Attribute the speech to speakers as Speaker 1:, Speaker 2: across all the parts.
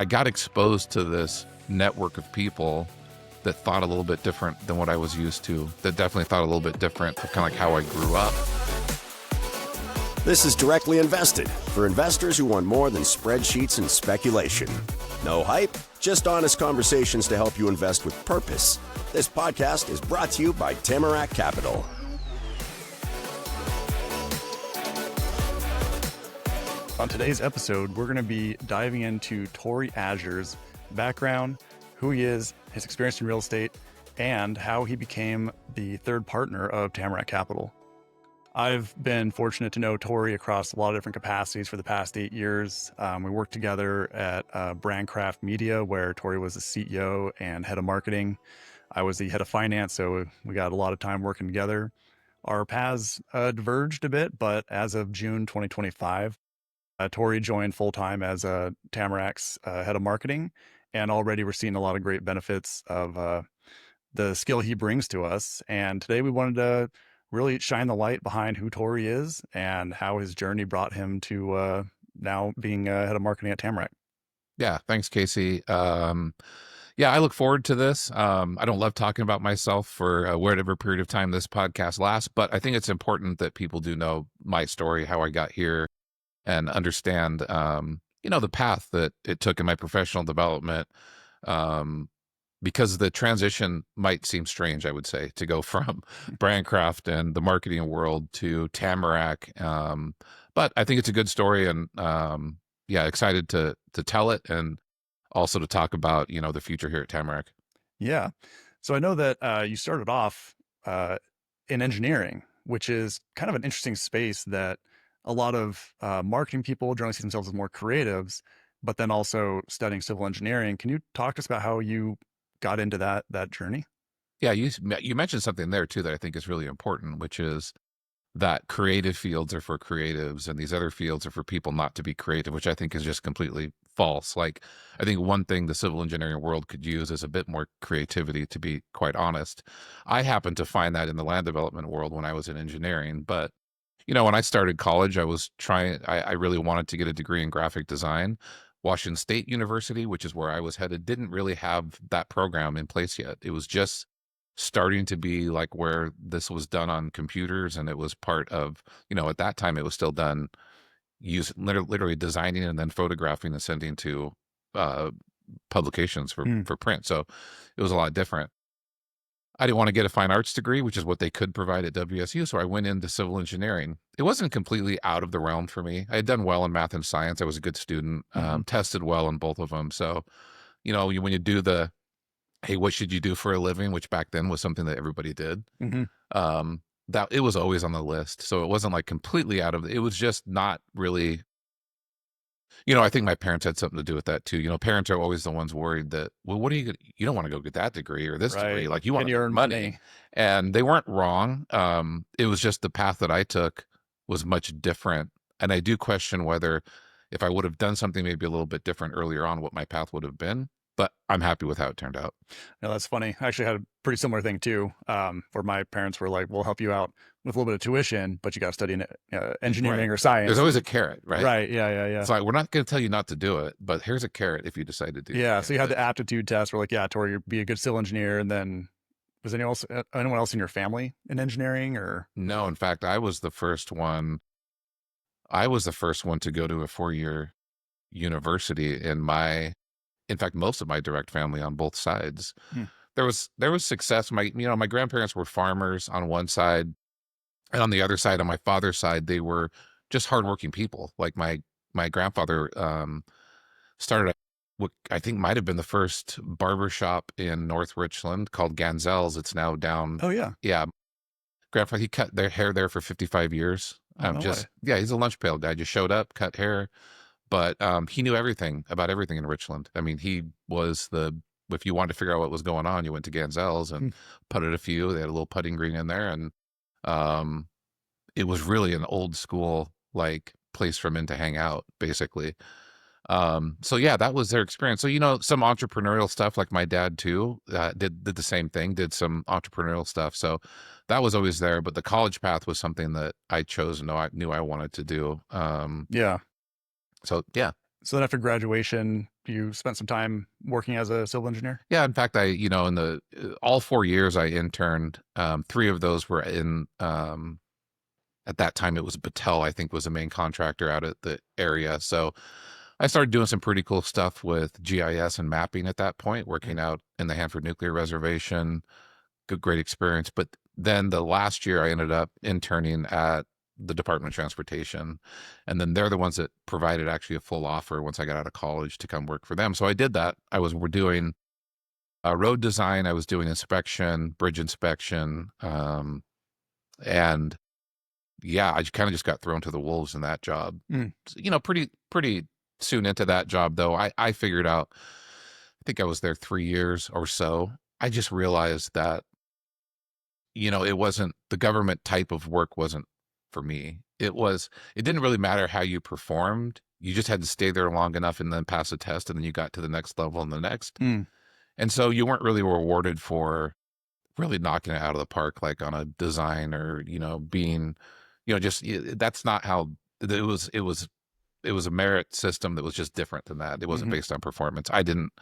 Speaker 1: I got exposed to this network of people that thought a little bit different than what I was used to, that definitely thought a little bit different of kind of like how I grew up.
Speaker 2: This is Directly Invested for investors who want more than spreadsheets and speculation. No hype, just honest conversations to help you invest with purpose. This podcast is brought to you by Tamarack Capital.
Speaker 3: On today's episode, we're going to be diving into Torey Azure's background, who he is, his experience in real estate, and how he became the third partner of Tamarack Capital. I've been fortunate to know Torey across a lot of different capacities for the past 8 years. We worked together at Brandcraft Media, where Torey was the CEO and head of marketing. I was the head of finance, so we got a lot of time working together. Our paths diverged a bit, but as of June 2025, Torey joined full-time as Tamarack's head of marketing, and already we're seeing a lot of great benefits of the skill he brings to us. And today we wanted to really shine the light behind who Torey is and how his journey brought him to now being head of marketing at Tamarack.
Speaker 1: Yeah, thanks, Casey. Yeah, I look forward to this. I don't love talking about myself for whatever period of time this podcast lasts, but I think it's important that people do know my story, how I got here, and understand, the path that it took in my professional development, because the transition might seem strange, I would say, to go from Brandcraft and the marketing world to Tamarack. But I think it's a good story, and excited to tell it and also to talk about, the future here at Tamarack.
Speaker 3: Yeah. So I know that you started off in engineering, which is kind of an interesting space that a lot of marketing people generally see themselves as more creatives, but then also studying civil engineering. Can you talk to us about how you got into that journey?
Speaker 1: Yeah, you mentioned something there too that I think is really important, which is that creative fields are for creatives and these other fields are for people not to be creative, which I think is just completely false. Like, I think one thing the civil engineering world could use is a bit more creativity, to be quite honest. I happened to find that in the land development world when I was in engineering, but when I started college, I really wanted to get a degree in graphic design. Washington State University, which is where I was headed, didn't really have that program in place yet. It was just starting to be like where this was done on computers, and it was part of, at that time it was still done literally designing and then photographing and sending to publications for print. So it was a lot different. I didn't want to get a fine arts degree, which is what they could provide at WSU. So I went into civil engineering. It wasn't completely out of the realm for me. I had done well in math and science. I was a good student, tested well in both of them. So, when you do hey, what should you do for a living? Which back then was something that everybody did. That it was always on the list. So it wasn't like completely out of it. It was just not really, I think my parents had something to do with that too. Parents are always the ones worried that, well, you don't want to go get that degree or this degree. Like, you want to earn money. And they weren't wrong. It was just the path that I took was much different. And I do question whether if I would have done something maybe a little bit different earlier on, what my path would have been. But I'm happy with how it turned out.
Speaker 3: No, that's funny. I actually had a pretty similar thing too, where my parents were like, we'll help you out with a little bit of tuition, but you got to study engineering or science.
Speaker 1: There's always a carrot, right?
Speaker 3: Right. Yeah.
Speaker 1: It's like, we're not going to tell you not to do it, but here's a carrot if you decide to do it.
Speaker 3: Yeah. So you had the aptitude test. We're like, yeah, Torey, you'd be a good civil engineer. And then was anyone else in your family in engineering or?
Speaker 1: No, in fact, I was the first one. I was the first one to go to a 4-year university in fact, most of my direct family on both sides. There was success. My grandparents were farmers on one side, and on the other side, on my father's side, they were just hardworking people. Like my grandfather started what I think might have been the first barber shop in North Richland called Ganzel's. It's now down.
Speaker 3: Oh yeah.
Speaker 1: Yeah. Grandfather, he cut their hair there for 55 years. He's a lunch pail guy. Just showed up, cut hair. But he knew everything about everything in Richland. I mean, he was if you wanted to figure out what was going on, you went to Ganzel's and putted a few. They had a little putting green in there. And it was really an old school, like, place for men to hang out, basically. So yeah, that was their experience. So, some entrepreneurial stuff, like my dad too, did the same thing, did some entrepreneurial stuff. So that was always there. But the college path was something that I chose and knew I wanted to do.
Speaker 3: Yeah.
Speaker 1: So yeah.
Speaker 3: So then after graduation, You spent some time working as a civil engineer?
Speaker 1: Yeah, in fact, in the all 4 years I interned, 3 of those were in, at that time it was Battelle, I think was the main contractor out at the area. So I started doing some pretty cool stuff with GIS and mapping at that point, working out in the Hanford Nuclear Reservation. Great experience. But then the last year I ended up interning at the Department of Transportation. And then they're the ones that provided actually a full offer once I got out of college to come work for them. So I did that. We're doing road design. I was doing inspection, bridge inspection. And yeah, I kind of just got thrown to the wolves in that job.
Speaker 3: Mm.
Speaker 1: Pretty soon into that job, though, I figured out, I think I was there 3 years or so. I just realized that, it wasn't the government type of work wasn't for me. It didn't really matter how you performed. You just had to stay there long enough and then pass a test, and then you got to the next level and the next.
Speaker 3: Mm.
Speaker 1: And so you weren't really rewarded for really knocking it out of the park, like on a design or, being, that's not how it was. It was a merit system that was just different than that. It wasn't based on performance. I didn't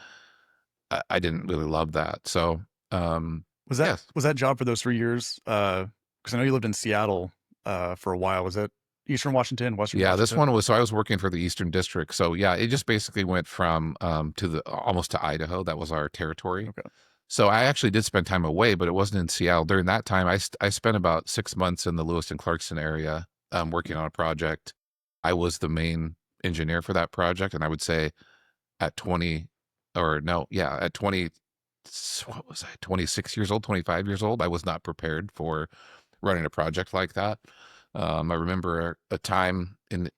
Speaker 1: really love that. So, yes.
Speaker 3: Was that job for those 3 years? Because I know you lived in Seattle for a while. Was that Eastern Washington, Western
Speaker 1: Yeah,
Speaker 3: Washington?
Speaker 1: this one was, so I was working for the Eastern District. So yeah, it just basically went from almost to Idaho. That was our territory.
Speaker 3: Okay.
Speaker 1: So I actually did spend time away, but it wasn't in Seattle. During that time, I spent about 6 months in the Lewiston-Clarkston area, working on a project. I was the main engineer for that project, and I would say at 20, at 20, what was I, 26 years old, 25 years old, I was not prepared for running a project like that. I remember a time in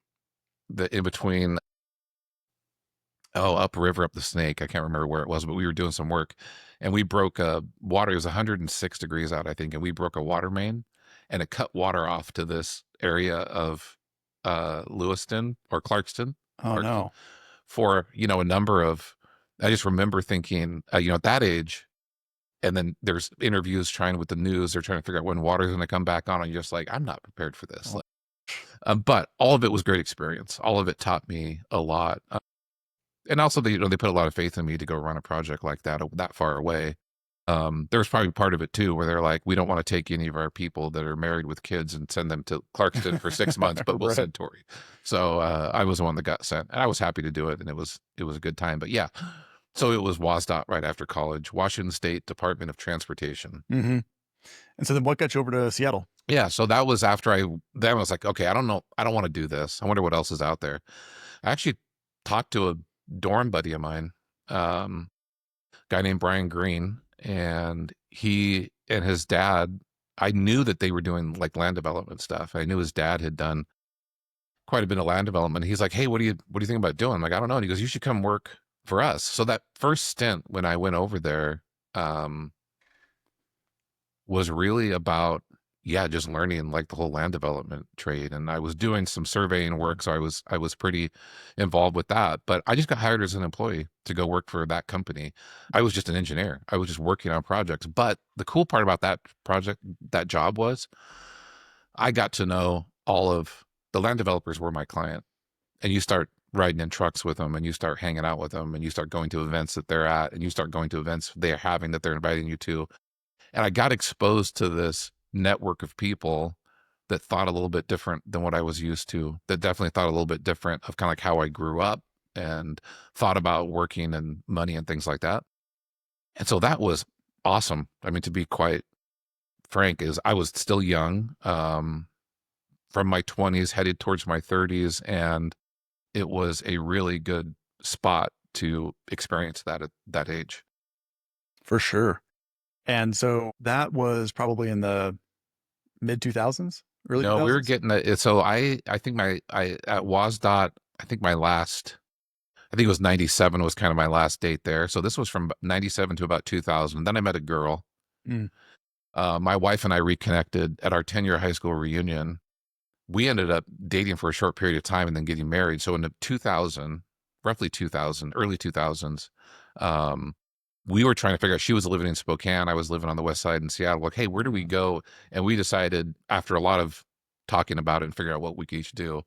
Speaker 1: between, upriver, up the Snake. I can't remember where it was, but we were doing some work, and we broke water. It was 106 degrees out, I think, and we broke a water main, and it cut water off to this area of Lewiston or Clarkston.
Speaker 3: Oh, no.
Speaker 1: For, a number of, I just remember thinking, at that age, and then there's interviews trying with the news, they're trying to figure out when water's going to come back on, and you're just like, I'm not prepared for this. But all of it was great experience. All of it taught me a lot. And also, they put a lot of faith in me to go run a project like that far away. There was probably part of it too, where they're like, we don't want to take any of our people that are married with kids and send them to Clarkston for 6 months, but we'll
Speaker 3: Right.
Speaker 1: send Torey. So I was the one that got sent, and I was happy to do it, and it was a good time. But yeah, so it was WSDOT right after college, Washington State Department of Transportation.
Speaker 3: Mm-hmm. And so then what got you over to Seattle?
Speaker 1: Yeah, so that was after then I was like, okay, I don't know, I don't want to do this. I wonder what else is out there. I actually talked to a dorm buddy of mine, guy named Brian Green, and he and his dad, I knew that they were doing like land development stuff. I knew his dad had done quite a bit of land development. He's like, hey, what do you think about doing? I'm like, I don't know. And he goes, you should come work for us. So that first stint when I went over there, was really about, just learning like the whole land development trade. And I was doing some surveying work, so I was pretty involved with that. But I just got hired as an employee to go work for that company. I was just an engineer. I was just working on projects. But the cool part about that job was I got to know all of the land developers were my client. And you start riding in trucks with them, and you start hanging out with them, and you start going to events that they're at, and you start going to events they're having that they're inviting you to. And I got exposed to this network of people that thought a little bit different than what I was used to, that definitely thought a little bit different of kind of like how I grew up and thought about working and money and things like that. And so that was awesome. I mean, to be quite frank, is I was still young, from my 20s headed towards my 30s, and it was a really good spot to experience that at that age.
Speaker 3: For sure. And so that was probably in the mid 2000s, early
Speaker 1: No,
Speaker 3: 2000s?
Speaker 1: we were getting it. So I think at WSDOT, I think it was 97 was kind of my last date there. So this was from 97 to about 2000. Then I met a girl.
Speaker 3: Mm.
Speaker 1: My wife and I reconnected at our 10-year high school reunion. We ended up dating for a short period of time and then getting married. So in the 2000, roughly 2000, early 2000s, we were trying to figure out, she was living in Spokane, I was living on the west side in Seattle, like, hey, where do we go? And we decided, after a lot of talking about it and figuring out what we could each do,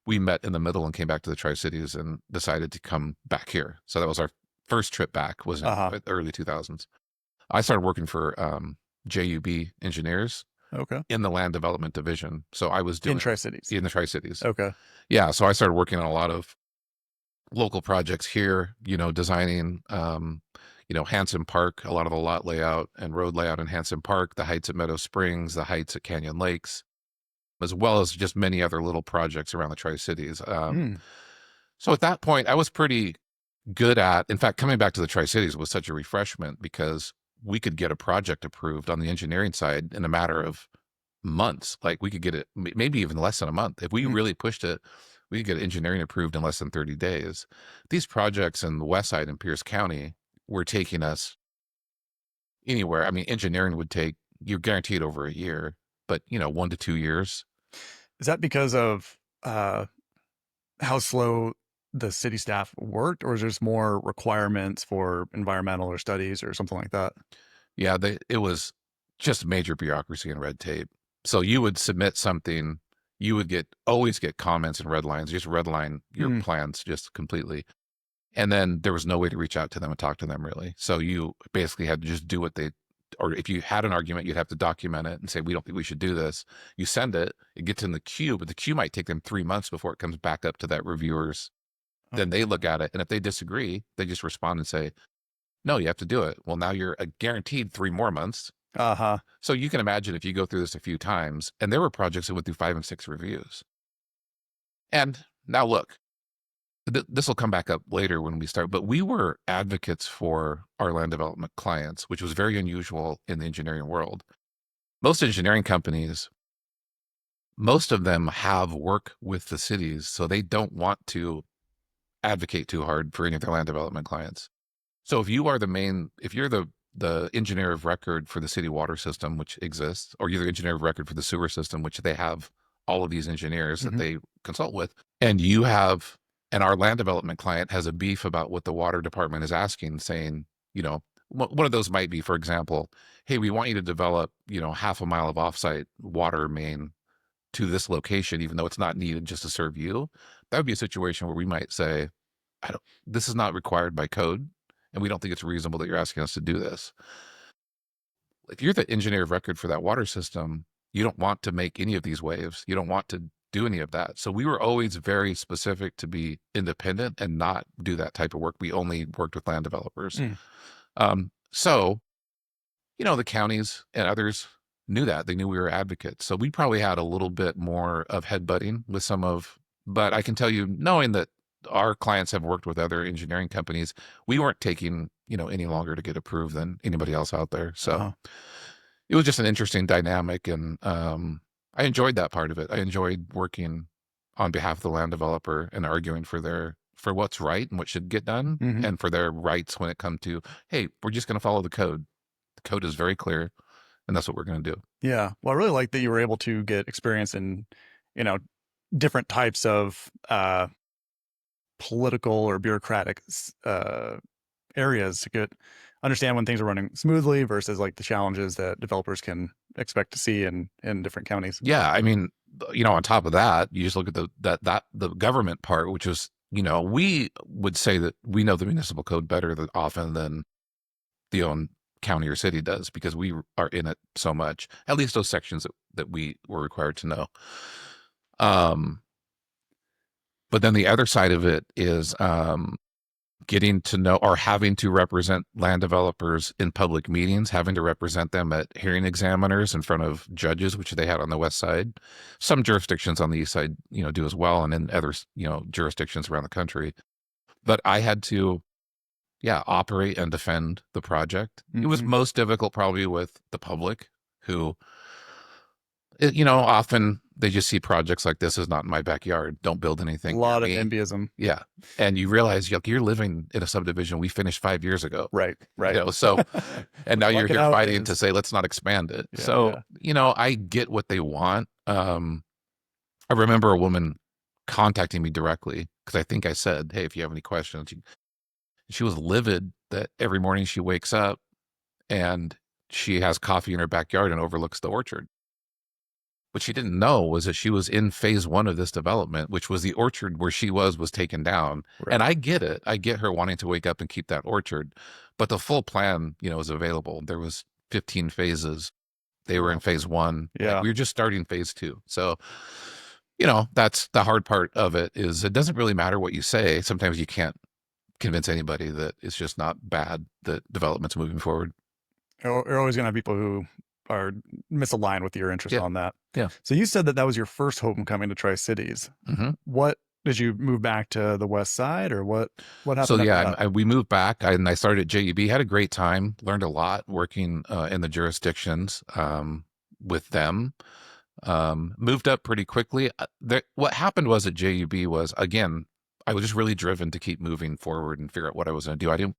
Speaker 1: we met in the middle and came back to the Tri-Cities and decided to come back here. So that was our first trip back, was in
Speaker 3: Uh-huh.
Speaker 1: the early 2000s. I started working for JUB Engineers
Speaker 3: Okay.
Speaker 1: in the land development division. So I was
Speaker 3: In
Speaker 1: doing
Speaker 3: Tri-Cities.
Speaker 1: in the Tri-Cities.
Speaker 3: Okay.
Speaker 1: Yeah. So I started working on a lot of local projects here, designing, Hanson Park, a lot of the lot layout and road layout in Hanson Park, the heights at Meadow Springs, the heights at Canyon Lakes, as well as just many other little projects around the Tri-Cities.
Speaker 3: Mm.
Speaker 1: So at that point, I was pretty good at, in fact, coming back to the Tri-Cities was such a refreshment because we could get a project approved on the engineering side in a matter of months. Like we could get it, maybe even less than a month. If we
Speaker 3: Mm.
Speaker 1: really pushed it, we could get engineering approved in less than 30 days. These projects in the west side in Pierce County were taking us anywhere. I mean, engineering would take, you're guaranteed over a year, but 1 to 2 years.
Speaker 3: Is that because of how slow the city staff worked, or is there just more requirements for environmental or studies or something like that?
Speaker 1: Yeah, it was just major bureaucracy and red tape. So you would submit something, you would always get comments and red lines, just redline your
Speaker 3: Mm.
Speaker 1: plans just completely. And then there was no way to reach out to them and talk to them really. So you basically had to just do what they, or if you had an argument, you'd have to document it and say, we don't think we should do this. You send it, it gets in the queue, but the queue might take them 3 months before it comes back up to that reviewer's. Then they look at it. And if they disagree, they just respond and say, no, you have to do it. Well, now you're guaranteed 3 more months.
Speaker 3: Uh-huh.
Speaker 1: So you can imagine if you go through this a few times, and there were projects that went through 5 and 6 reviews. And now look, this will come back up later when we start, but we were advocates for our land development clients, which was very unusual in the engineering world. Most engineering companies, most of them have work with the cities, so they don't want to advocate too hard for any of their land development clients. So if you're the engineer of record for the city water system, which exists, or you're the engineer of record for the sewer system, which they have all of these engineers that they consult with, and and our land development client has a beef about what the water department is asking, saying, one of those might be, for example, hey, we want you to develop, half a mile of offsite water main to this location, even though it's not needed just to serve you. That would be a situation where we might say, this is not required by code, and we don't think it's reasonable that you're asking us to do this. If you're the engineer of record for that water system, you don't want to make any of these waves. You don't want to do any of that. So we were always very specific to be independent and not do that type of work. We only worked with land developers. So, the counties and others knew that. They knew we were advocates. So we probably had a little bit more of headbutting with but I can tell you, knowing that our clients have worked with other engineering companies, we weren't taking, any longer to get approved than anybody else out there. So it was just an interesting dynamic. And I enjoyed that part of it. I enjoyed working on behalf of the land developer and arguing for what's right and what should get done, and for their rights when it comes to, hey, we're just going to follow the code. The code is very clear, and that's what we're going to do.
Speaker 3: Yeah. Well, I really like that you were able to get experience in, different types of political or bureaucratic areas to understand when things are running smoothly versus like the challenges that developers can expect to see in different counties.
Speaker 1: Yeah, I mean, on top of that, you just look at the government part, which is, we would say that we know the municipal code better often than the own county or city does, because we are in it so much, at least those sections that we were required to know. But then the other side of it is getting to know or having to represent land developers in public meetings, having to represent them at hearing examiners in front of judges, which they had on the west side. Some jurisdictions on the east side, do as well, and in other, jurisdictions around the country. But I had to, operate and defend the project. It was most difficult probably with the public, who, often they just see projects like, this is not in my backyard. Don't build anything.
Speaker 3: A lot of NIMBYism.
Speaker 1: Yeah. And you realize you're living in a subdivision we finished 5 years ago.
Speaker 3: Right.
Speaker 1: So, and now you're here fighting to say, let's not expand it. I get what they want. I remember a woman contacting me directly because I think I said, hey, if you have any questions. She was livid that every morning she wakes up and she has coffee in her backyard and overlooks the orchard. What she didn't know was that she was in phase one of this development, which was the orchard where she was taken down.
Speaker 3: Right.
Speaker 1: And I get it. I get her wanting to wake up and keep that orchard, but the full plan, is available. There was 15 phases. They were in phase one.
Speaker 3: Yeah.
Speaker 1: We were just starting phase two. So, that's the hard part of it, is it doesn't really matter what you say. Sometimes you can't convince anybody that it's just not bad that development's moving forward.
Speaker 3: You're always going to have people who are misaligned with your interest
Speaker 1: Yeah.
Speaker 3: on that.
Speaker 1: Yeah.
Speaker 3: So you said that was your first homecoming to Tri-Cities.
Speaker 1: Mm-hmm.
Speaker 3: What did you move back to the West Side, or what happened?
Speaker 1: So
Speaker 3: after that?
Speaker 1: we moved back, and I started at JUB. Had a great time, learned a lot working in the jurisdictions with them. Moved up pretty quickly. What happened was at JUB was, again, I was just really driven to keep moving forward and figure out what I was going to do.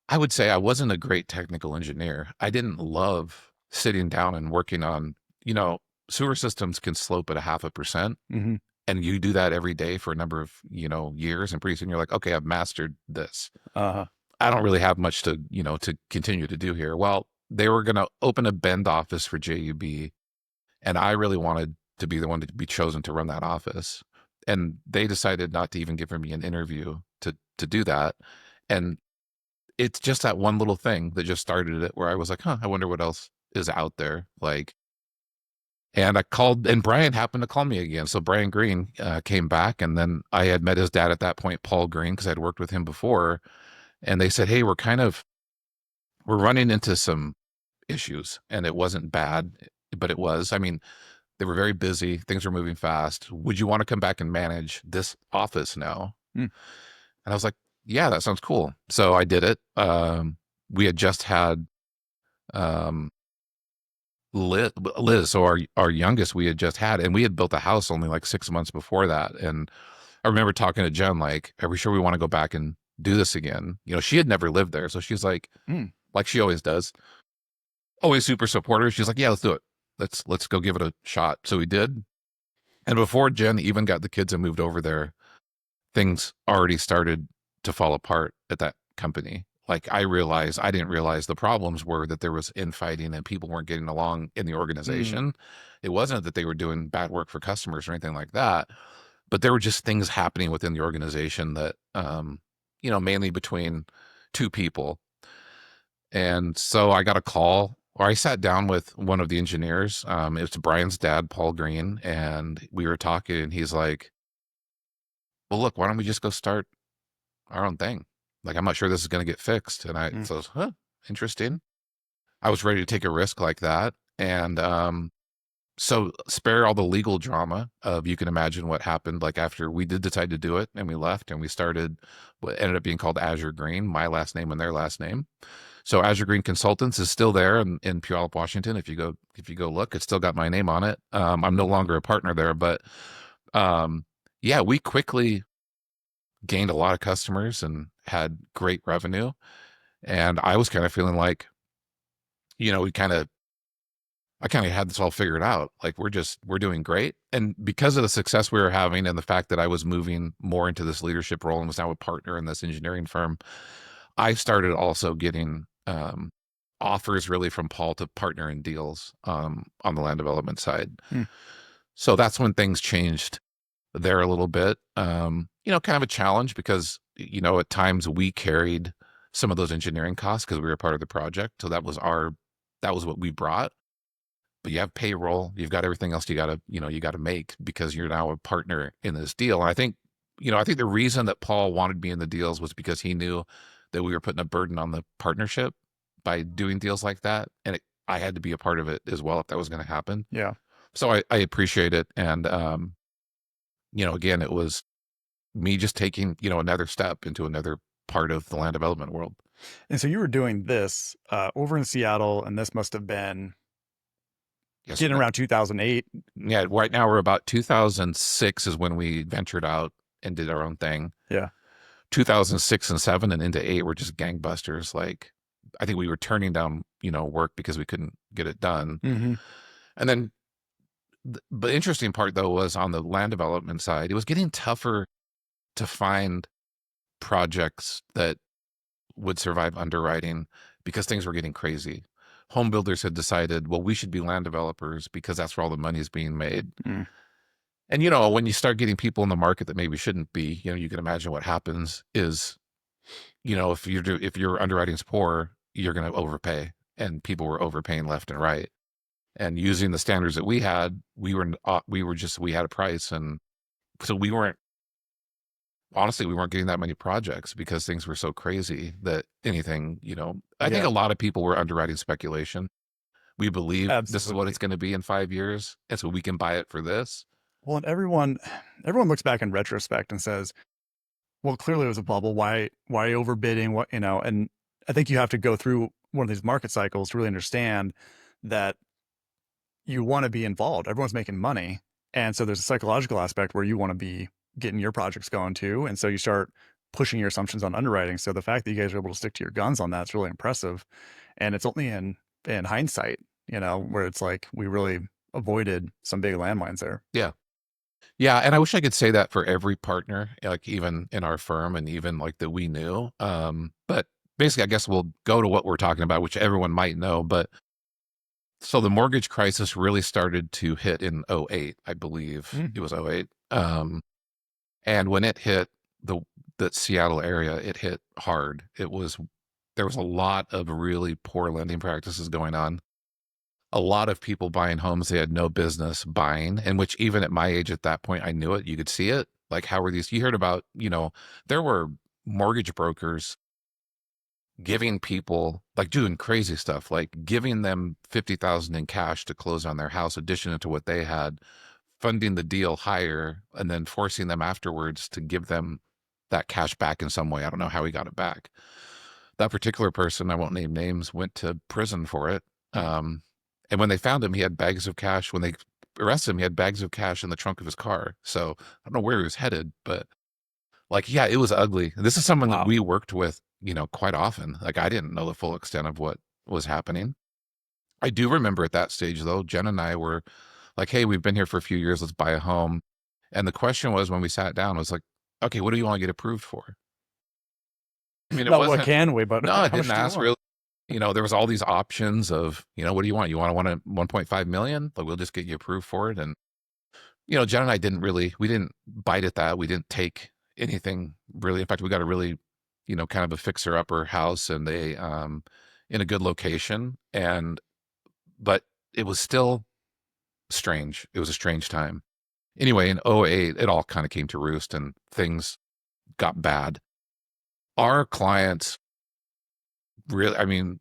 Speaker 1: I would say I wasn't a great technical engineer. I didn't love sitting down and working on, sewer systems can slope at 0.5%.
Speaker 3: Mm-hmm.
Speaker 1: And you do that every day for a number of, years. And pretty soon you're like, okay, I've mastered this.
Speaker 3: Uh-huh.
Speaker 1: I don't really have much to, to continue to do here. Well, they were going to open a Bend office for JUB. And I really wanted to be the one to be chosen to run that office. And they decided not to even give me an interview to do that. And it's just that one little thing that just started it, where I was like, I wonder what else is out there. And I called, and Brian happened to call me again. So Brian Green came back, and then I had met his dad at that point, Paul Green, because I'd worked with him before. And they said, hey, we're running into some issues. And it wasn't bad, but it was. I mean, they were very busy. Things were moving fast. Would you want to come back and manage this office now? And I was like, yeah, that sounds cool. So I did it. We had just had Liz, so our youngest, we had just had, and we had built a house only like 6 months before that. And I remember talking to Jen, like, are we sure we want to go back and do this again? She had never lived there. So she's like, like she always does, always super supportive. She's like, yeah, let's do it. Let's go give it a shot. So we did. And before Jen even got the kids and moved over there, things already started to fall apart at that company. Like I didn't realize the problems were that there was infighting and people weren't getting along in the organization. It wasn't that they were doing bad work for customers or anything like that, but there were just things happening within the organization that, mainly between two people. And so I got a call, or I sat down with one of the engineers. It was Brian's dad, Paul Green, and we were talking, and he's like, well, look, why don't we just go start our own thing? Like, I'm not sure this is going to get fixed. And I said, interesting. I was ready to take a risk like that. And so spare all the legal drama of, you can imagine what happened. Like after we did decide to do it, and we left, and we started what ended up being called Azure Green, my last name and their last name. So Azure Green Consultants is still there in Puyallup, Washington. If you go look, it's still got my name on it. I'm no longer a partner there, but yeah, we quickly gained a lot of customers and had great revenue. And I was kind of feeling like, I kind of had this all figured out. Like we're doing great. And because of the success we were having, and the fact that I was moving more into this leadership role and was now a partner in this engineering firm, I started also getting offers really from Paul to partner in deals on the land development side. So that's when things changed there a little bit. Kind of a challenge because, at times we carried some of those engineering costs because we were part of the project. So that was what we brought. But you have payroll, you've got everything else you gotta make, because you're now a partner in this deal. And I think the reason that Paul wanted me in the deals was because he knew that we were putting a burden on the partnership by doing deals like that. And I had to be a part of it as well if that was going to happen.
Speaker 3: Yeah.
Speaker 1: So I appreciate it. And, again, it was me just taking, another step into another part of the land development world.
Speaker 3: And so you were doing this over in Seattle, and this must have been getting around 2008.
Speaker 1: Yeah. Right now we're about 2006 is when we ventured out and did our own thing.
Speaker 3: Yeah.
Speaker 1: 2006 and 7 and into 8 were just gangbusters. Like I think we were turning down, work because we couldn't get it done. And then the interesting part though was on the land development side, it was getting tougher to find projects that would survive underwriting because things were getting crazy. home builders had decided, well, we should be land developers because that's where all the money is being made.
Speaker 3: Mm.
Speaker 1: And, when you start getting people in the market that maybe shouldn't be, you can imagine what happens is, if your underwriting's poor, you're going to overpay, and people were overpaying left and right. And using the standards that we had, we had a price. And so honestly, we weren't getting that many projects because things were so crazy that anything, I think
Speaker 3: Yeah,
Speaker 1: a lot of people were underwriting speculation. We believe this is what
Speaker 3: absolutely.
Speaker 1: it's going to be in 5 years. And so we can buy it for this.
Speaker 3: Well, and everyone looks back in retrospect and says, well, clearly it was a bubble. Why overbidding? And I think you have to go through one of these market cycles to really understand that you want to be involved. Everyone's making money. And so there's a psychological aspect where you want to be getting your projects going too. And so you start pushing your assumptions on underwriting. So the fact that you guys are able to stick to your guns on that's really impressive. And it's only in hindsight, where it's like we really avoided some big landmines there.
Speaker 1: Yeah. Yeah. And I wish I could say that for every partner, like even in our firm and even like that we knew. But basically, I guess we'll go to what we're talking about, which everyone might know. But so the mortgage crisis really started to hit in '08, I believe
Speaker 3: Mm.
Speaker 1: it was '08. And when it hit the Seattle area, it hit hard. There was a lot of really poor lending practices going on. A lot of people buying homes they had no business buying, and which even at my age at that point, I knew it. You could see it. Like, how were these? You heard about, there were mortgage brokers giving people, like, doing crazy stuff, like giving them 50,000 in cash to close on their house, addition to what they had, funding the deal higher, and then forcing them afterwards to give them that cash back in some way. I don't know how he got it back. That particular person, I won't name names, went to prison for it. And when they found him, he had bags of cash. When they arrested him, he had bags of cash in the trunk of his car. So I don't know where he was headed, but like, yeah, it was ugly. This is someone that
Speaker 3: Wow.
Speaker 1: we worked with, quite often. Like, I didn't know the full extent of what was happening. I do remember at that stage, though, Jen and I were like, hey, we've been here for a few years. Let's buy a home. And the question was, when we sat down, was like, okay, what do you want to get approved for? I mean, it
Speaker 3: Not what
Speaker 1: wasn't,
Speaker 3: can we, but
Speaker 1: no, I
Speaker 3: how
Speaker 1: didn't
Speaker 3: much do you
Speaker 1: ask
Speaker 3: want?
Speaker 1: really. There was all these options of, what do you want? You want a 1.5 million? Like, we'll just get you approved for it. And, Jen and I we didn't bite at that. We didn't take anything really. In fact, we got a really, kind of a fixer upper house and in a good location. But it was still strange. It was a strange time. Anyway, in '08, it all kind of came to roost and things got bad. Our clients really, I mean,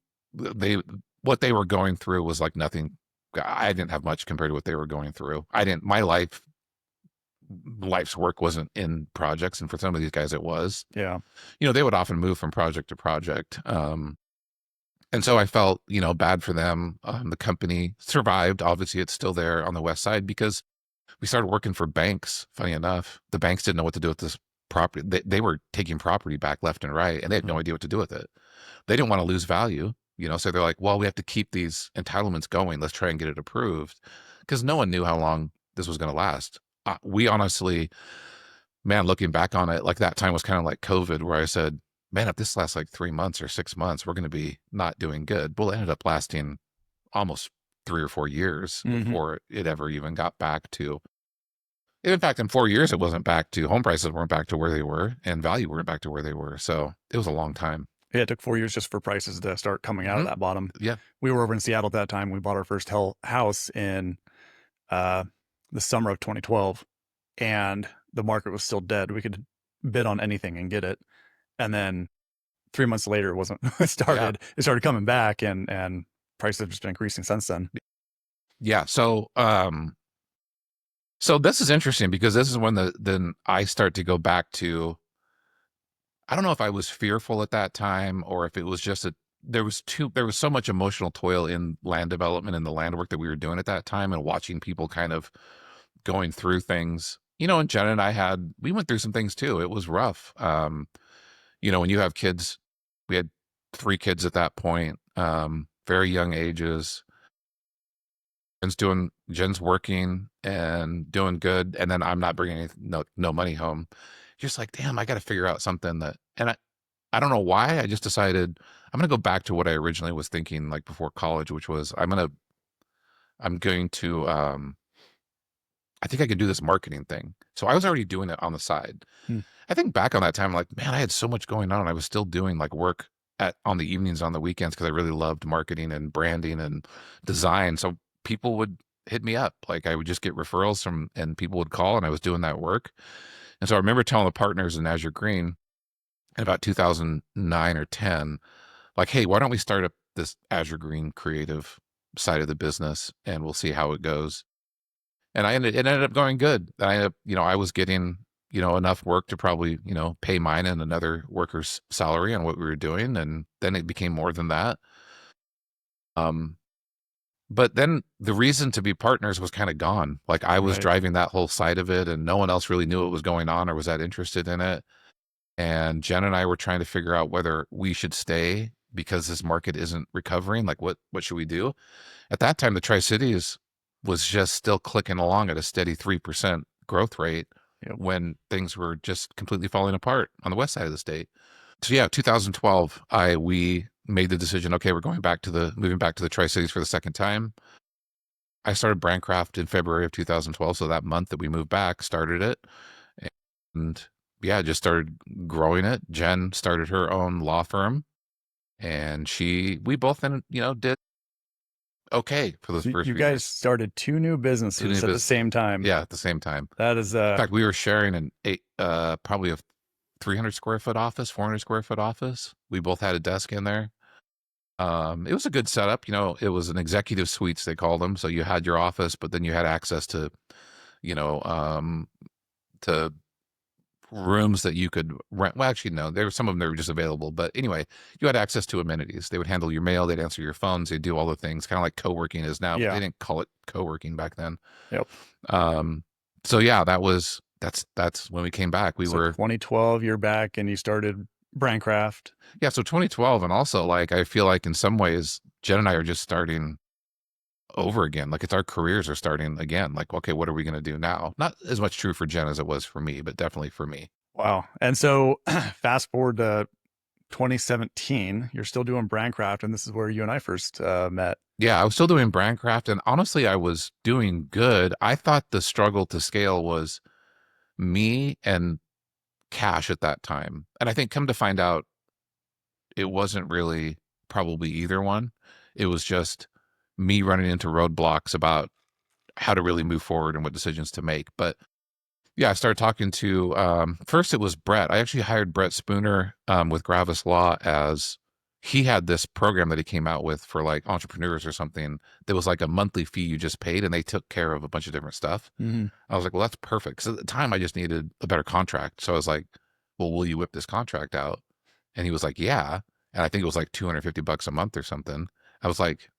Speaker 1: what they were going through was like nothing. I didn't have much compared to what they were going through. My life's work wasn't in projects. And for some of these guys, it was,
Speaker 3: Yeah.
Speaker 1: they would often move from project to project. And so I felt, bad for them. The company survived. Obviously, it's still there on the west side because we started working for banks. Funny enough, the banks didn't know what to do with this property. They were taking property back left and right, and they had no idea what to do with it. They didn't want to lose value, so they're like, well, we have to keep these entitlements going. Let's try and get it approved, because no one knew how long this was going to last. We honestly, man, looking back on it, like that time was kind of like COVID, where I said, man, if this lasts like 3 months or 6 months, we're going to be not doing good. Well, it ended up lasting almost 3 or 4 years
Speaker 3: Hmm.
Speaker 1: before it ever even got back to. In fact, in 4 years, it wasn't back to, home prices weren't back to where they were, and value weren't back to where they were. So it was a long time.
Speaker 3: Yeah, it took 4 years just for prices to start coming out of
Speaker 1: Hmm.
Speaker 3: that bottom.
Speaker 1: Yeah.
Speaker 3: We were over in Seattle at that time. We bought our first house in uh, the summer of 2012, and the market was still dead. We could bid on anything and get it. And then 3 months later, it wasn't. It
Speaker 1: Yeah.
Speaker 3: started coming back, and prices have just been increasing since then.
Speaker 1: Yeah. So this is interesting because this is when then I start to go back to, I don't know if I was fearful at that time or if it was just there was so much emotional toil in land development and the land work that we were doing at that time, and watching people kind of going through things, and Jen and we went through some things too. It was rough. When you have kids, we had 3 kids at that point, very young ages. Jen's working and doing good, and then I'm not bringing no money home. Just like, damn, I got to figure out something that, and I don't know why. I just decided I'm going to go back to what I originally was thinking, like before college, which was I'm going to, I think I could do this marketing thing. So I was already doing it on the side.
Speaker 3: Hmm.
Speaker 1: I think back on that time, like, man, I had so much going on. I was still doing like work on the evenings, on the weekends, because I really loved marketing and branding and design. So people would hit me up. Like I would just get referrals and people would call, and I was doing that work. And so I remember telling the partners in Azure Green in about 2009 or 10, like, hey, why don't we start up this Azure Green creative side of the business and we'll see how it goes. And it ended up going good. I ended up, I was getting, enough work to probably, pay mine and another worker's salary on what we were doing. And then it became more than that. Um, but then the reason to be partners was kind of gone. Like I was
Speaker 3: Right.
Speaker 1: driving that whole side of it and no one else really knew what was going on or was that interested in it. And Jen and I were trying to figure out whether we should stay because this market isn't recovering. Like what should we do? At that time, the Tri-Cities was just still clicking along at a steady 3% growth rate
Speaker 3: Yep.
Speaker 1: when things were just completely falling apart on the west side of the state. So yeah, 2012, we made the decision, okay, we're moving back to the Tri-Cities for the second time. I started Brandcraft in February of 2012. So that month that we moved back, started it. And yeah, just started growing it. Jen started her own law firm and we both then, did okay for those
Speaker 3: So
Speaker 1: first
Speaker 3: you
Speaker 1: few
Speaker 3: guys
Speaker 1: years.
Speaker 3: started two new businesses at the same time.
Speaker 1: Yeah, at the same time.
Speaker 3: That is
Speaker 1: In fact, we were sharing probably a 300 square foot office, 400 square foot office. We both had a desk in there. It was a good setup. It was an executive suites, they called them. So you had your office, but then you had access to, to rooms that you could rent. Well, actually, no, there were some of them that were just available. But anyway, you had access to amenities. They would handle your mail. They'd answer your phones. They'd do all the things, kind of like co-working is now. But
Speaker 3: Yeah.
Speaker 1: they didn't call it co-working back then.
Speaker 3: Yep.
Speaker 1: So yeah, that's when we came back. We were
Speaker 3: 2012, you're back and you started Brandcraft.
Speaker 1: Yeah, so 2012, and also like I feel like in some ways Jen and I are just starting over again. Like it's our careers are starting again. Like, okay, what are we going to do now? Not as much true for Jen as it was for me, but definitely for me.
Speaker 3: Wow. And so fast forward to 2017, you're still doing Brandcraft, and this is where you and I first met.
Speaker 1: Yeah, I was still doing Brandcraft, and honestly, I was doing good. I thought the struggle to scale was me and cash at that time. And I think come to find out, it wasn't really probably either one. It was just me running into roadblocks about how to really move forward and what decisions to make. But yeah, I started talking to, first it was Brett. I actually hired Brett Spooner with Gravis Law as he had this program that he came out with for like entrepreneurs or something. There was like a monthly fee you just paid and they took care of a bunch of different stuff.
Speaker 3: Mm-hmm.
Speaker 1: I was like, well, that's perfect. Because at the time I just needed a better contract. So I was like, well, will you whip this contract out? And he was like, yeah. And I think it was like $250 a month or something. I was like,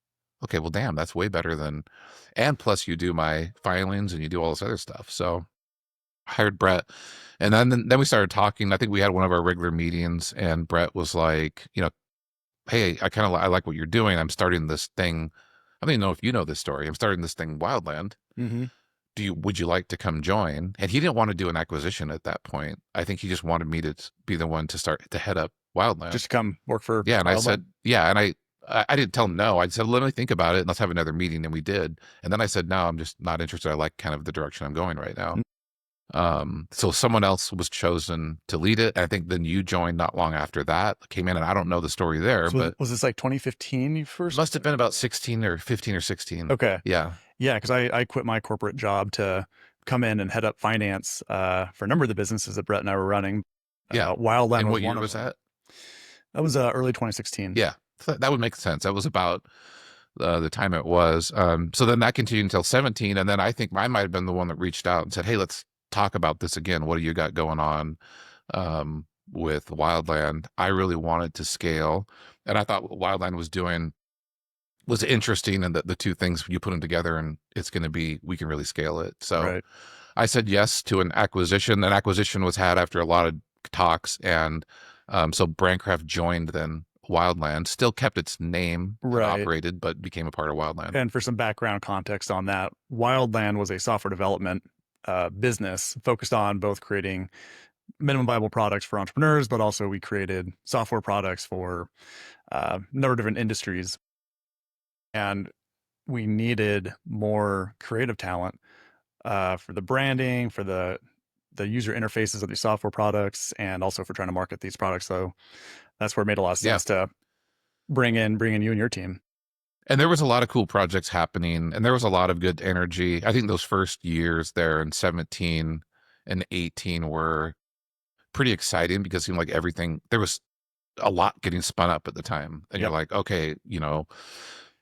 Speaker 1: okay, well, damn, that's way better than, and plus you do my filings and you do all this other stuff. So I hired Brett. And then we started talking. I think we had one of our regular meetings and Brett was like, hey, I like what you're doing. I'm starting this thing. I don't even know if you know this story. I'm starting this thing, Wildland.
Speaker 3: Mm-hmm.
Speaker 1: Would you like to come join? And he didn't want to do an acquisition at that point. I think he just wanted me to be the one to head up Wildland.
Speaker 3: Just to come work for
Speaker 1: Yeah. And
Speaker 3: Wildland?
Speaker 1: I said, yeah. And I didn't tell him no. I said, let me think about it and let's have another meeting. And we did. And then I said, no, I'm just not interested. I like kind of the direction I'm going right now. So someone else was chosen to lead it. I think then you joined not long after that, came in, and I don't know the story there,
Speaker 3: So
Speaker 1: but
Speaker 3: was this like 2015 you first?
Speaker 1: must have been about 16 or 15 or 16.
Speaker 3: Okay.
Speaker 1: Yeah.
Speaker 3: Yeah. Cause I quit my corporate job to come in and head up finance for a number of the businesses that Brett and I were running.
Speaker 1: Yeah.
Speaker 3: Wildland
Speaker 1: And
Speaker 3: was
Speaker 1: what year
Speaker 3: one
Speaker 1: was
Speaker 3: of them.
Speaker 1: that?
Speaker 3: That was early 2016.
Speaker 1: Yeah. That would make sense. That was about the time it was. So then that continued until 17. And then I think I might have been the one that reached out and said, hey, let's talk about this again. What do you got going on with Wildland? I really wanted to scale. And I thought what Wildland was doing was interesting, and that the two things, you put them together and we can really scale it. So
Speaker 3: Right.
Speaker 1: I said yes to an acquisition. An acquisition was had after a lot of talks. And so Brandcraft joined then Wildland, still kept its name and
Speaker 3: Right.
Speaker 1: operated, but became a part of Wildland.
Speaker 3: And for some background context on that, Wildland was a software development business focused on both creating minimum viable products for entrepreneurs, but also we created software products for a number of different industries. And we needed more creative talent for the branding, for the user interfaces of these software products, and also for trying to market these products. So that's where it made a lot of
Speaker 1: Yeah.
Speaker 3: sense to bring in you and your team.
Speaker 1: And there was a lot of cool projects happening, and there was a lot of good energy. I think those first years there in 17 and 18 were pretty exciting because it seemed like everything, there was a lot getting spun up at the time. And you're
Speaker 3: Yep.
Speaker 1: like, okay,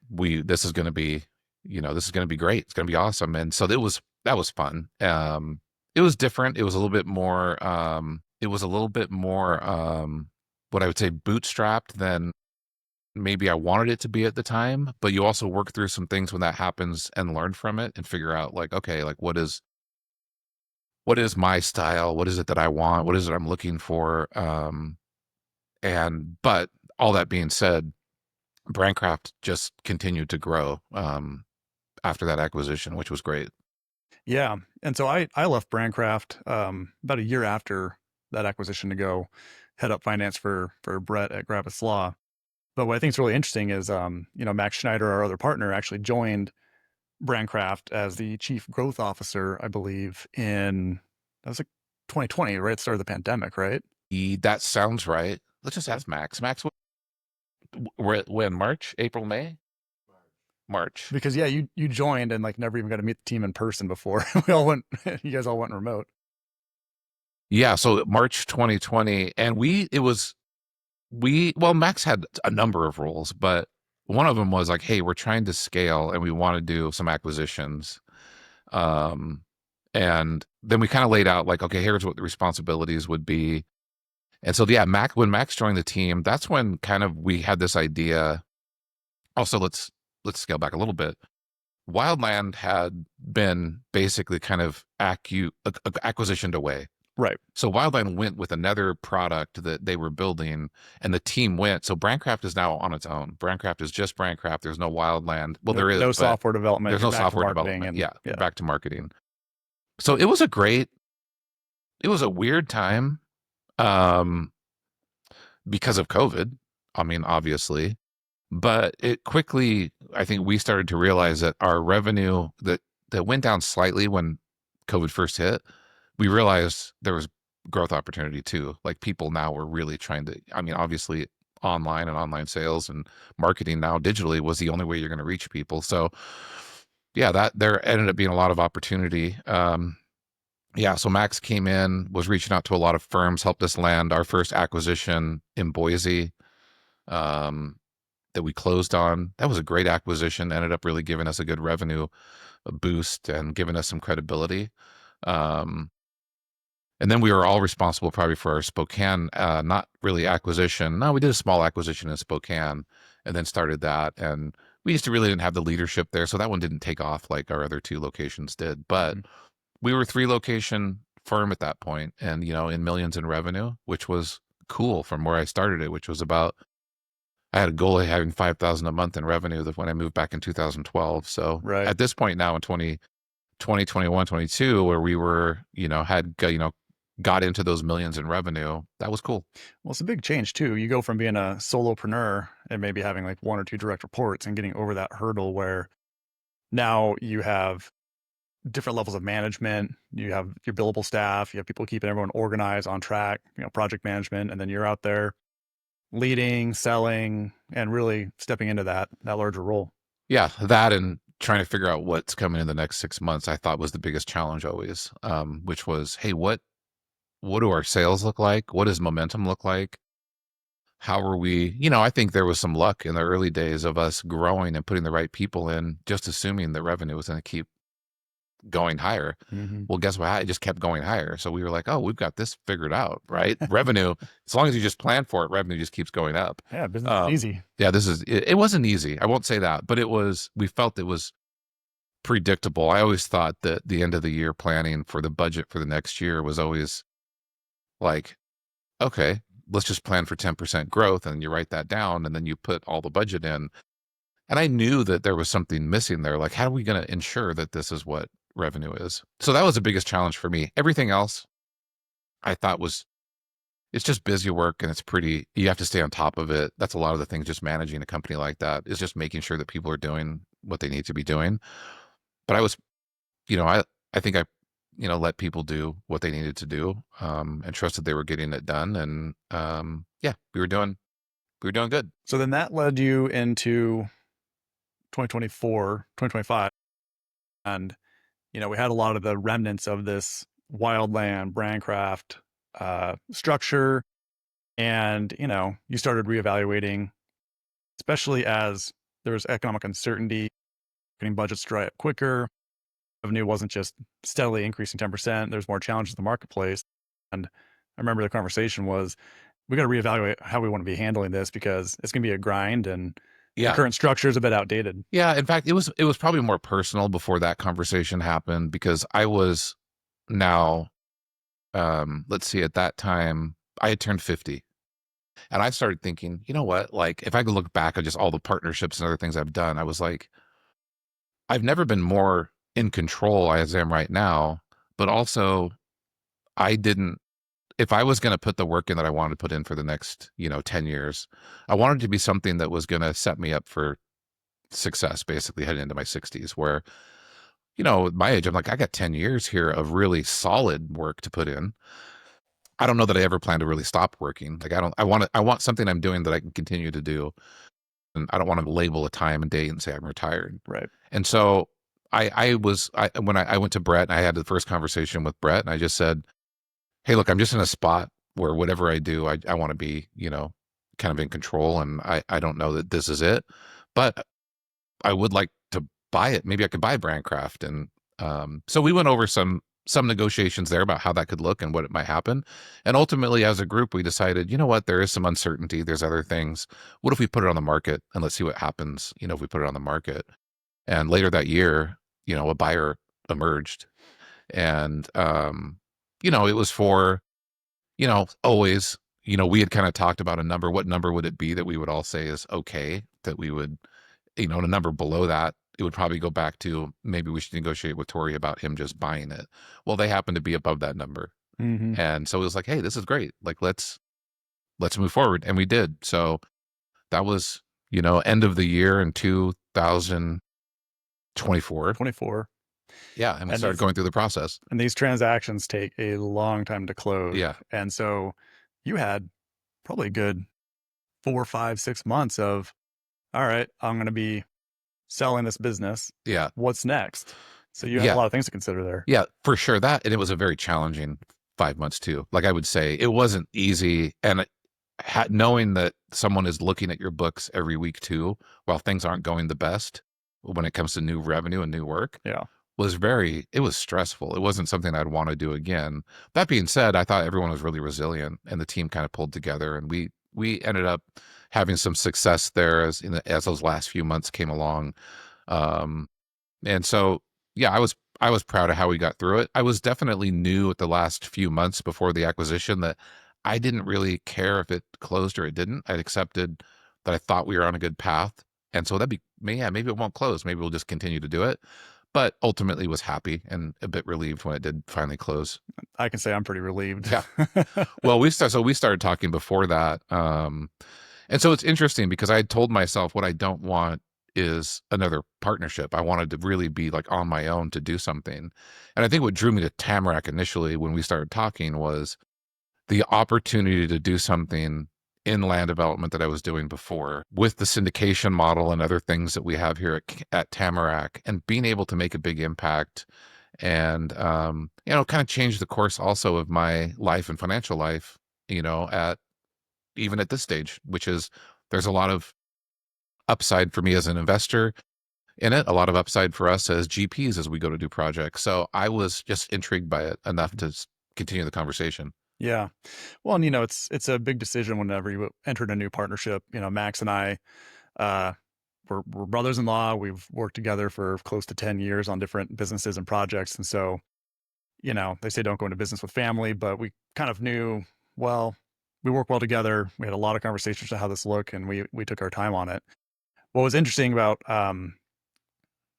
Speaker 1: this is going to be, this is going to be great. It's going to be awesome. And so that was fun. It was different. It was a little bit more, what I would say bootstrapped than maybe I wanted it to be at the time, but you also work through some things when that happens and learn from it and figure out like, okay, like what is my style? What is it that I want? What is it I'm looking for? But all that being said, Brandcraft just continued to grow after that acquisition, which was great.
Speaker 3: Yeah. And so I left Brandcraft about a year after that acquisition to go head up finance for Brett at Gravis Law. But what I think is really interesting is, Max Schneider, our other partner, actually joined Brandcraft as the chief growth officer, I believe, that was like 2020, right at the start of the pandemic, right?
Speaker 1: That sounds right. Let's just ask Max. Max, when March, April, May? March.
Speaker 3: Because yeah, you joined and like never even got to meet the team in person before. You guys all went remote.
Speaker 1: Yeah, so March 2020, and Max had a number of roles, but one of them was like, hey, we're trying to scale and we want to do some acquisitions. And then we kind of laid out like, okay, here's what the responsibilities would be. And so, yeah, when Max joined the team, that's when kind of we had this idea. Also, let's scale back a little bit. Wildland had been basically kind of acquisitioned away.
Speaker 3: Right.
Speaker 1: So Wildland went with another product that they were building, and the team went. So Brandcraft is now on its own. Brandcraft is just Brandcraft. There's no Wildland. Well, there is
Speaker 3: no software development.
Speaker 1: There's no software development. Yeah, back to marketing. So it was a weird time because of COVID. I mean, obviously, but it quickly, I think we started to realize that our revenue that went down slightly when COVID first hit, we realized there was growth opportunity too. Like people now were really trying to, I mean, obviously online and online sales and marketing now digitally was the only way you're going to reach people. So yeah, that there ended up being a lot of opportunity. So Max came in, was reaching out to a lot of firms, helped us land our first acquisition in Boise that we closed on. That was a great acquisition, ended up really giving us a good revenue boost and giving us some credibility. And then we were all responsible probably for our Spokane, not really acquisition. No, we did a small acquisition in Spokane and then started that. And we really didn't have the leadership there. So that one didn't take off like our other two locations did. But we were a 3-location firm at that point and, in millions in revenue, which was cool from where I started it, which was about, I had a goal of having 5,000 a month in revenue when I moved back in 2012. So
Speaker 3: right.
Speaker 1: At this point now in 2020, 21, 22, where we were, got into those millions in revenue, that was cool.
Speaker 3: Well, it's a big change too. You go from being a solopreneur and maybe having like 1 or 2 direct reports and getting over that hurdle where now you have different levels of management. You have your billable staff, you have people keeping everyone organized, on track, project management, and then you're out there leading, selling, and really stepping into that larger role.
Speaker 1: Yeah, that and trying to figure out what's coming in the next 6 months, I thought was the biggest challenge always, which was, hey, what do our sales look like? What does momentum look like? How are we, I think there was some luck in the early days of us growing and putting the right people in, just assuming the revenue was going to keep going higher.
Speaker 3: Mm-hmm.
Speaker 1: Well, guess what? It just kept going higher. So we were like, oh, we've got this figured out, right? Revenue, as long as you just plan for it, revenue just keeps going up.
Speaker 3: Yeah, business is easy.
Speaker 1: Yeah, it wasn't easy. I won't say that, but we felt it was predictable. I always thought that the end of the year planning for the budget for the next year was always like, okay, let's just plan for 10% growth. And you write that down and then you put all the budget in. And I knew that there was something missing there. Like, how are we going to ensure that this is what revenue is? So that was the biggest challenge for me. Everything else I thought was, it's just busy work and it's pretty, you have to stay on top of it. That's a lot of the things, just managing a company like that is just making sure that people are doing what they need to be doing. But I was, you know, I think I, let people do what they needed to do, and trusted they were getting it done. And, yeah, we were doing good.
Speaker 3: So then that led you into 2024, 2025. And, we had a lot of the remnants of this wildland, brandcraft structure. And, you started reevaluating, especially as there was economic uncertainty, getting budgets dry up quicker. Revenue wasn't just steadily increasing 10%. There's more challenges in the marketplace. And I remember the conversation was, we got to reevaluate how we want to be handling this because it's going to be a grind and the
Speaker 1: Yeah.
Speaker 3: current structure is a bit outdated.
Speaker 1: Yeah. In fact, it was probably more personal before that conversation happened, because I was now, let's see, at that time, I had turned 50. And I started thinking, you know what? Like, if I could look back at just all the partnerships and other things I've done, I was like, I've never been more in control as I am right now. But also, I didn't, if I was going to put the work in that I wanted to put in for the next, 10 years, I wanted to be something that was going to set me up for success, basically heading into my 60s, where, at my age, I'm like, I got 10 years here of really solid work to put in. I don't know that I ever plan to really stop working. Like, I want something I'm doing that I can continue to do. And I don't want to label a time and date and say I'm retired.
Speaker 3: Right.
Speaker 1: And so when I went to Brett and I had the first conversation with Brett, and I just said, hey, look, I'm just in a spot where whatever I do, I want to be, kind of in control. And I don't know that this is it, but I would like to buy it. Maybe I could buy Brandcraft. And so we went over some negotiations there about how that could look and what it might happen. And ultimately, as a group, we decided, you know what, there is some uncertainty. There's other things. What if we put it on the market and let's see what happens, if we put it on the market? And later that year, a buyer emerged. And, it was for, always, we had kind of talked about a number. What number would it be that we would all say is okay, that we would, and a number below that, it would probably go back to maybe we should negotiate with Torey about him just buying it. Well, they happen to be above that number.
Speaker 3: Mm-hmm.
Speaker 1: And so it was like, hey, this is great. Like, let's move forward. And we did. So that was, end of the year in 2024.
Speaker 3: 24.
Speaker 1: Yeah. And we started going through the process.
Speaker 3: And these transactions take a long time to close.
Speaker 1: Yeah.
Speaker 3: And so you had probably a good 4, 5, 6 months of, all right, I'm going to be selling this business.
Speaker 1: Yeah.
Speaker 3: What's next? So you have a lot of things to consider there.
Speaker 1: Yeah, for sure. And it was a very challenging 5 months too. Like, I would say it wasn't easy. And knowing that someone is looking at your books every week too, while things aren't going the best when it comes to new revenue and new work.
Speaker 3: Yeah.
Speaker 1: It was stressful. It wasn't something I'd want to do again. That being said, I thought everyone was really resilient and the team kind of pulled together, and we ended up having some success there as those last few months came along. And so, yeah, I was proud of how we got through it. I was definitely new at the last few months before the acquisition that I didn't really care if it closed or it didn't. I'd accepted that I thought we were on a good path. And so maybe it won't close. Maybe we'll just continue to do it. But ultimately was happy and a bit relieved when it did finally close.
Speaker 3: I can say I'm pretty relieved.
Speaker 1: Yeah. Well, we started talking before that. And so it's interesting because I had told myself what I don't want is another partnership. I wanted to really be like on my own to do something. And I think what drew me to Tamarack initially when we started talking was the opportunity to do something in land development that I was doing before with the syndication model and other things that we have here at Tamarack, and being able to make a big impact and, kind of change the course also of my life and financial life, even at this stage, which is there's a lot of upside for me as an investor in it, a lot of upside for us as GPs as we go to do projects. So I was just intrigued by it enough to continue the conversation.
Speaker 3: Yeah. Well, and it's a big decision whenever you enter a new partnership. Max and I, we're brothers-in-law. We've worked together for close to 10 years on different businesses and projects. And so, they say don't go into business with family, but we kind of knew, well, we work well together. We had a lot of conversations on how this look, and we took our time on it. What was interesting about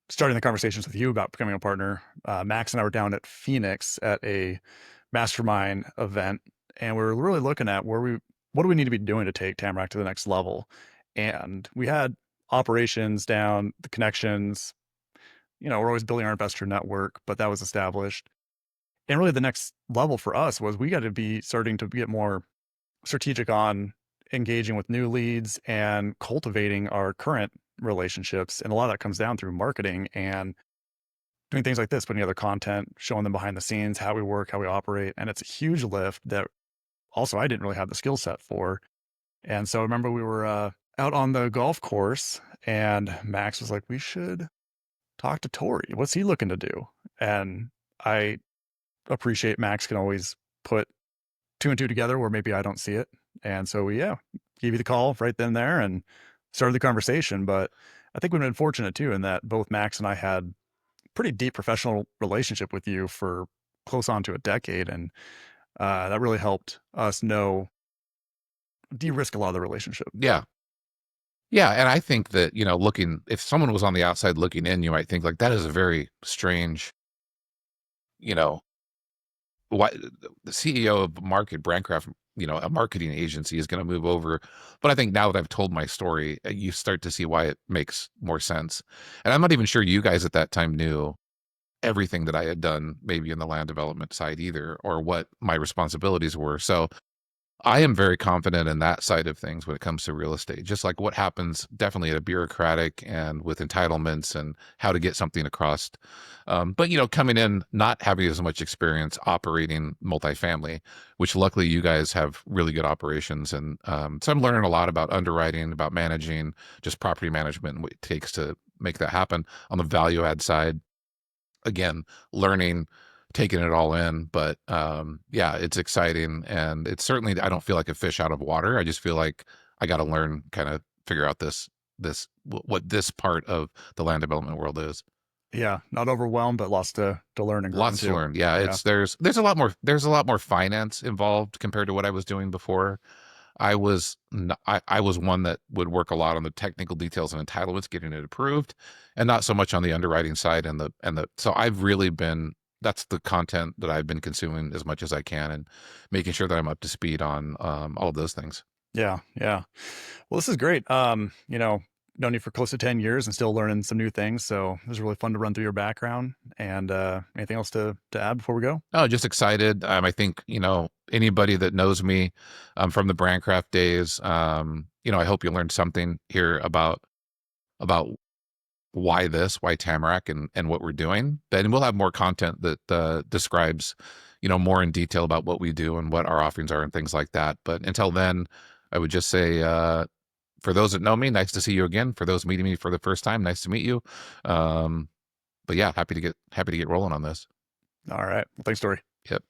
Speaker 3: starting the conversations with you about becoming a partner, Max and I were down at Phoenix at a mastermind event, and we were really looking at what do we need to be doing to take Tamarack to the next level. And we had operations down, the connections, we're always building our investor network, but that was established. And really the next level for us was we got to be starting to get more strategic on engaging with new leads and cultivating our current relationships. And a lot of that comes down through marketing and doing things like this, putting together content, showing them behind the scenes, how we work, how we operate. And it's a huge lift that also I didn't really have the skill set for. And so I remember we were out on the golf course and Max was like, we should talk to Torey. What's he looking to do? And I appreciate Max can always put two and two together where maybe I don't see it. And so we, gave you the call right then and there and started the conversation. But I think we've been fortunate too, in that both Max and I had pretty deep professional relationship with you for close on to a decade. And that really helped us de-risk a lot of the relationship.
Speaker 1: Yeah. Yeah. And I think that, if someone was on the outside looking in, you might think like that is a very strange, you know, why the CEO of Brandcraft, a marketing agency is going to move over. But I think now that I've told my story, you start to see why it makes more sense. And I'm not even sure you guys at that time knew everything that I had done, maybe in the land development side either, or what my responsibilities were. So I am very confident in that side of things when it comes to real estate, just like what happens definitely at a bureaucratic and with entitlements and how to get something across. But, coming in, not having as much experience operating multifamily, which luckily you guys have really good operations. And so I'm learning a lot about underwriting, about managing, just property management and what it takes to make that happen. On the value add side, again, learning, taking it all in. But yeah, it's exciting. And it's certainly, I don't feel like a fish out of water. I just feel like I got to learn, kind of figure out what this part of the land development world is.
Speaker 3: Yeah. Not overwhelmed, but lots to learn and grow
Speaker 1: Lots to
Speaker 3: into.
Speaker 1: learn. Yeah.
Speaker 3: Yeah.
Speaker 1: There's a lot more finance involved compared to what I was doing before. I was one that would work a lot on the technical details and entitlements, getting it approved, and not so much on the underwriting side so I've really been, that's the content that I've been consuming as much as I can and making sure that I'm up to speed on all of those things.
Speaker 3: Yeah. Yeah. Well, this is great. Known you for close to 10 years and still learning some new things. So it was really fun to run through your background. And anything else to add before we go?
Speaker 1: Oh, just excited. I think, anybody that knows me from the Brandcraft days, I hope you learned something here about why Tamarack and what we're doing. Then we'll have more content that describes, more in detail about what we do and what our offerings are and things like that. But until then, I would just say, for those that know me, nice to see you again. For those meeting me for the first time, nice to meet you. But yeah, happy to get rolling on this.
Speaker 3: All right. Well, thanks, Tori.
Speaker 1: Yep.